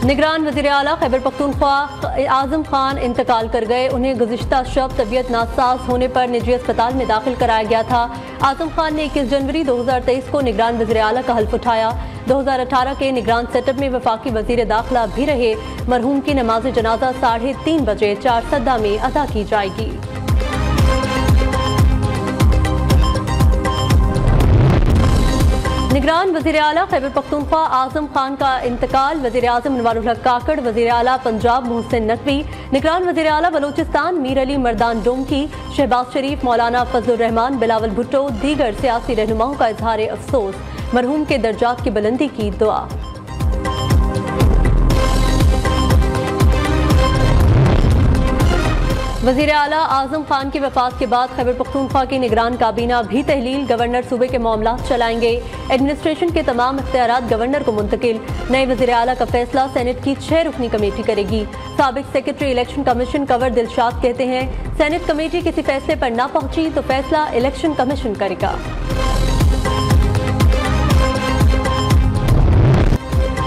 निगरान वज़ीर आला खैबर पख्तूनख्वा आजम खान इंतकाल कर गए। उन्हें गुज़िश्ता शब तबीयत नासाज होने पर निजी अस्पताल में दाखिल कराया गया था। आजम खान ने 21 जनवरी 2023 को निगरान वज़ीर आला का हल्फ उठाया। 2018 के निगरान सेटअप में वफाकी वज़ीर दाखिला भी रहे। मरहूम की नमाज जनाजा 3:30 बजे 4 सद्दा में अदा की जाएगी। निगरान वज़ीर आला खैबर पख्तूनख्वा आजम खान का इंतकाल। वज़ीर आज़म अनवारुल हक काकड़, वज़ीर आला पंजाब मोहसिन नकवी, निगरान वज़ीर आला बलोचिस्तान मीर अली मर्दान डोमकी, शहबाज शरीफ, मौलाना फजलुर रहमान, बिलावल भुट्टो, दीगर सियासी रहनुमाओं का इजहार अफसोस। मरहूम के दर्जात की बुलंदी की दुआ। वज़ीर आला आजम खान की वफात के बाद खैबर पख्तूनख्वा की निगरान काबीना भी तहलील। गवर्नर सूबे के मामलात चलाएंगे। एडमिनिस्ट्रेशन के तमाम इख्तियारात गवर्नर को मुंतकिल। नए वज़ीर आला का फैसला सेनेट की 6 रुकनी कमेटी करेगी। साबिक secretary election commission Kanwar Dilshad कहते हैं, सेनेट कमेटी किसी फैसले पर ना पहुंची तो फैसला इलेक्शन कमीशन करेगा।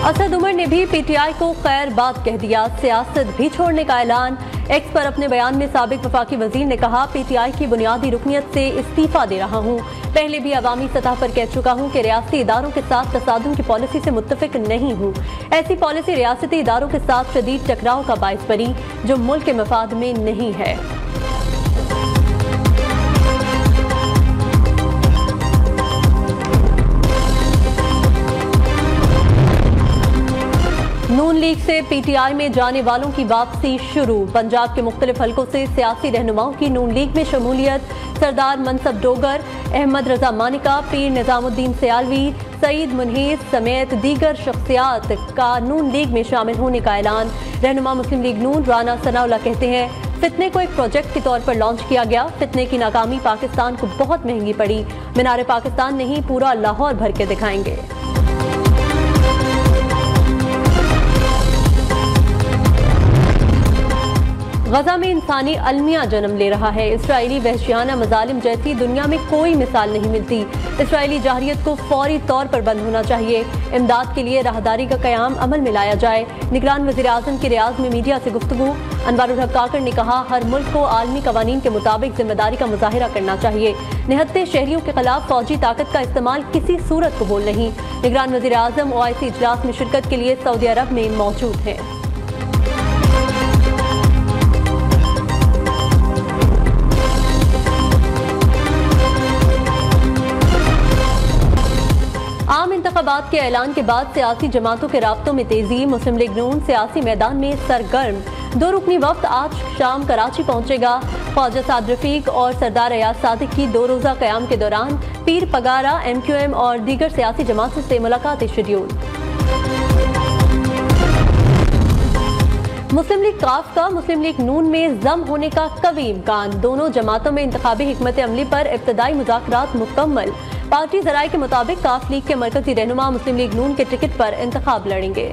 असद उमर ने भी पीटीआई को खैर बात कह दिया। सियासत भी छोड़ने का ऐलान। एक्स पर अपने बयान में साबिक वफाकी वजीर ने कहा, पीटीआई की बुनियादी रुकनियत से इस्तीफा दे रहा हूँ। पहले भी अवामी सतह पर कह चुका हूँ कि रियासती इदारों के साथ तसादुम की पॉलिसी से मुत्तफिक नहीं हूँ। ऐसी पॉलिसी रियासती इदारों के साथ शदीद टकराव का बाइस बनी, जो मुल्क के मफाद में नहीं है। नून लीग से पीटीआई में जाने वालों की वापसी शुरू। पंजाब के मुख्तलिफ हलकों से सियासी रहनुमाओं की नून लीग में शमूलियत। सरदार मनसब डोगर, अहमद रजा मानिका, पीर निजामुद्दीन सियालवी, सईद मुनहीस समेत दीगर शख्सियात का नून लीग में शामिल होने का ऐलान। रहनुमा मुस्लिम लीग नून राना सनाउल्लाह कहते हैं, फितने को एक प्रोजेक्ट के तौर पर लॉन्च किया गया। फितने की नाकामी पाकिस्तान को बहुत महंगी पड़ी। मीनार पाकिस्तान नहीं, पूरा लाहौर भर के दिखाएंगे। गजा में इंसानी अलमिया जन्म ले रहा है। इसराइली वहशियाना मजालिम जैसी दुनिया में कोई मिसाल नहीं मिलती। इसराइली जाहिरियत को फौरी तौर पर बंद होना चाहिए। इमदाद के लिए राहदारी का क़याम अमल में लाया जाए। निगरान वज़ीर आज़म की रियाज में मीडिया से गुफ्तगू। अनवारुल हक काकड़ ने कहा, हर मुल्क को आलमी कवानीन के मुताबिक जिम्मेदारी का मुजाहिरा करना चाहिए। निहत्ते शहरियों के खिलाफ फौजी ताकत का इस्तेमाल किसी सूरत कबूल नहीं। निगरान वज़ीर आज़म OIC इजलास में शिरकत के लिए सऊदी अरब में मौजूद हैं। आम इंतखाबात के ऐलान के बाद सियासी जमातों के राब्तों में तेजी। मुस्लिम लीग नून सियासी मैदान में सरगर्म। 2 रुकनी वक्त आज शाम कराची पहुंचेगा। ख्वाजा साद रफीक और सरदार अयाज सादिक की 2 रोज़ा क़याम के दौरान पीर पगारा, MQM और दीगर सियासी जमातों से मुलाकात शेड्यूल। मुस्लिम लीग काफ का मुस्लिम लीग नून में जम होने का कवी इम्कान। दोनों जमातों में इंतखाबी हिकमत अमली पर इब्तदाई मुज़ाकरात मुकम्मल। पार्टी ज़राए के मुताबिक काफ लीग के मरकजी रहनुमा मुस्लिम लीग नून के टिकट पर इंतखाब लड़ेंगे।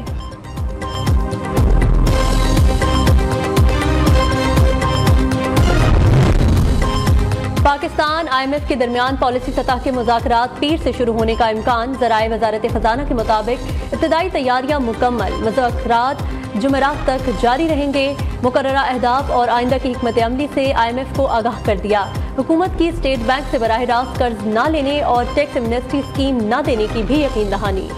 पाकिस्तान IMF के दरमियान पॉलिसी सतह के मुज़ाकरात पीर से शुरू होने का इम्कान। ज़राए वज़ारत ख़जाना के मुताबिक इब्तदाई तैयारियां मुकम्मल। मुज़ाकरात जुमेरात तक जारी रहेंगे। मुकर्ररा अहदाफ और आइंदा की हिकमत अमली से IMF को आगाह कर दिया। हुकूमत की स्टेट बैंक से बराह रास्त कर्ज न लेने और टैक्स एमनेस्टी स्कीम न देने की भी यकीन दहानी।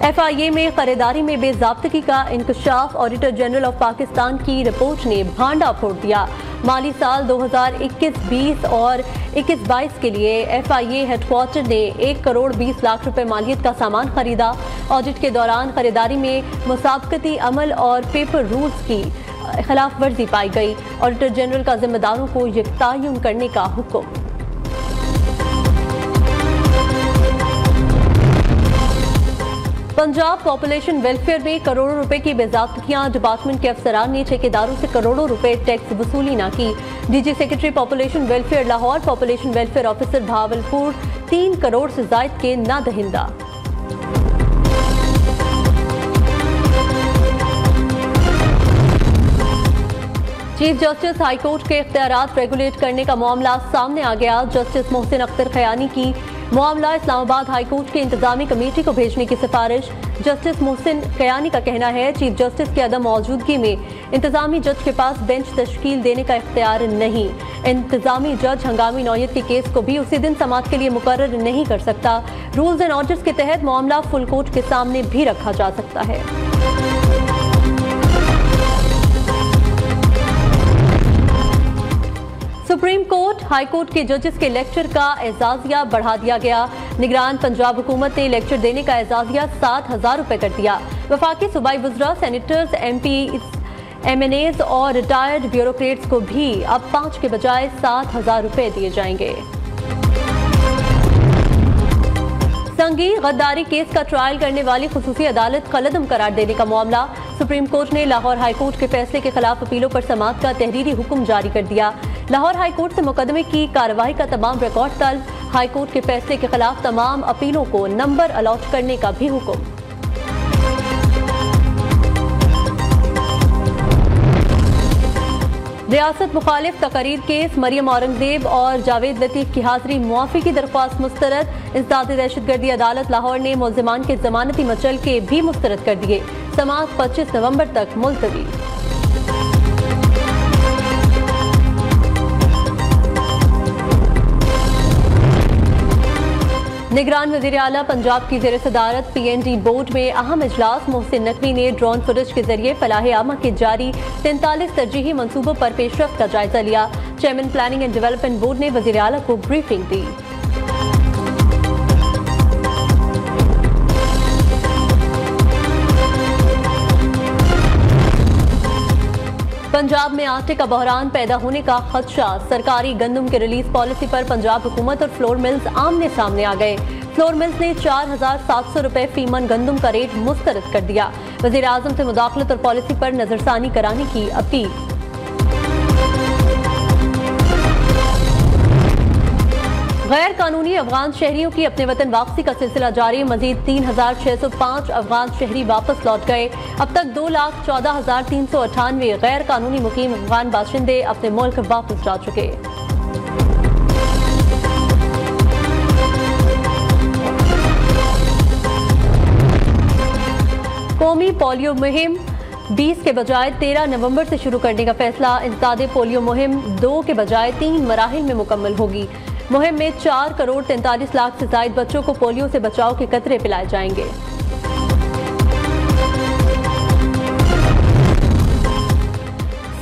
FIA में खरीदारी में बेज़ाब्तगी का इंकशाफ। ऑडिटर जनरल ऑफ पाकिस्तान की रिपोर्ट ने भांडा फोड़ दिया। माली साल 2021-20 और 21-22 के लिए FIA हेडक्वार्टर ने 1 करोड़ 20 लाख रुपए मालियत का सामान खरीदा। ऑडिट के दौरान खरीदारी में मुसाबकती अमल और पेपर रूल्स की खिलाफ वर्जी पाई गई। ऑडिटर जनरल का जिम्मेदारों को यकतायन करने का हुक्म। पंजाब पॉपुलेशन वेलफेयर में करोड़ों रुपए की बेज़ाब्तगियां। डिपार्टमेंट के अफसरान ने ठेकेदारों से करोड़ों रुपए टैक्स वसूली न की। DG secretary population welfare Lahore, population welfare officer Bahawalpur 3 crore से जायद के ना दहिंदा। चीफ जस्टिस हाईकोर्ट के इख्तियारात रेगुलेट करने का मामला सामने आ गया। जस्टिस मोहसिन अख्तर खयानी की मामला इस्लामाबाद हाईकोर्ट की इंतजामी कमेटी को भेजने की सिफारिश। जस्टिस मोहसिन खयानी का कहना है चीफ जस्टिस की अदम मौजूदगी में इंतजामी जज के पास बेंच तश्कील देने का इख्तियार नहीं। इंतजामी जज हंगामी नौयत के केस को भी उसी दिन समाअत के लिए मुकर्रर नहीं कर सकता। रूल्स एंड ऑर्डर्स के तहत मामला फुल कोर्ट के सामने भी रखा जा सकता है। सुप्रीम कोर्ट हाई कोर्ट के जजेस के लेक्चर का एजाजिया बढ़ा दिया गया। निगरान पंजाब हुकूमत ने लेक्चर देने का एजाजिया 7,000 रुपए कर दिया। वफाकी सूबाई वज़रा, सेनेटर्स, MP, MNAs और रिटायर्ड ब्यूरोक्रेट्स को भी अब 5 के बजाय 7,000 रुपए दिए जाएंगे। संगीन गद्दारी केस का ट्रायल करने वाली खुसूसी अदालत कलअदम करार देने का मामला। सुप्रीम कोर्ट ने लाहौर हाई कोर्ट के फैसले के खिलाफ अपीलों पर समाअत का तहरीरी हुक्म जारी कर दिया। लाहौर हाई कोर्ट से मुकदमे की कार्रवाई का तमाम रिकॉर्ड तलब। हाई कोर्ट के फैसले के खिलाफ तमाम अपीलों को नंबर अलॉट करने का भी हुक्म। रियासत मुखालिफ तकरीर केस, मरियम औरंगजेब और जावेद लतीफ की हाजिरी, मुआफी की दरख्वास्त मुस्तरद। इंसदाद दहशतगर्दी अदालत लाहौर ने मुल्जिमान के जमानती मचल के भी मुस्तरद कर दिए। समाअत 25 नवंबर तक मुलतवी। निगरान वज़ीर आला पंजाब की ज़ेर सदारत PND बोर्ड में अहम इजलास। मोहसिन नकवी ने ड्रोन फुटेज के जरिए फलाह आमा के जारी 43 तरजीही मंसूबों पर पेशरफ्त का जायजा लिया। Chairman planning and development board ने वज़ीर आला को ब्रीफिंग दी। पंजाब में आटे का बहरान पैदा होने का खदशा। सरकारी गंदम के रिलीज पॉलिसी पर पंजाब हुकूमत और फ्लोर मिल्स आमने सामने आ गए। फ्लोर मिल्स ने 4,700 रुपए फी मन गंदम का रेट मुस्तरद कर दिया। वज़ीर आज़म से मुदाखलत और पॉलिसी पर नजरसानी कराने की अपील। गैर कानूनी अफगान शहरियों की अपने वतन वापसी का सिलसिला जारी। मजीद 3,605 अफगान शहरी वापस लौट गए। अब तक 2,14,398 गैर कानूनी मुकीम अफगान बाशिंदे अपने मुल्क वापस जा चुके। कौमी पोलियो मुहिम 20 के बजाय 13 नवंबर से शुरू करने का फैसला। इंसदादे पोलियो मुहिम 2 के बजाय 3 मराहिल में मुकम्मल होगी। मुहिम में 4 करोड़ 43 लाख से ज्यादा बच्चों को पोलियो से बचाव के कतरे पिलाए जाएंगे।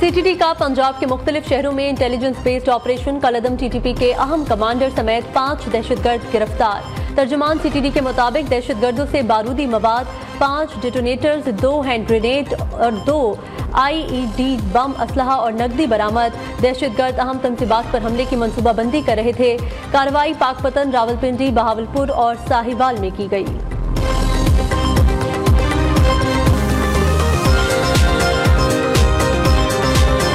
CTD का पंजाब के मुख्तलिफ शहरों में इंटेलिजेंस बेस्ड ऑपरेशन। कलअदम TTP के अहम कमांडर समेत 5 दहशतगर्द गिरफ्तार। तर्जुमान CTD के मुताबिक दहशतगर्दों से बारूदी मवाद, 5 डिटोनेटर्स, 2 हैंड ग्रेनेड और 2 IED बम, असलहा और नकदी बरामद। दहशतगर्द अहम तंसीबात पर हमले की मंसूबाबंदी कर रहे थे। कार्रवाई पाकपतन, रावलपिंडी, बहावलपुर और साहिवाल में की गई।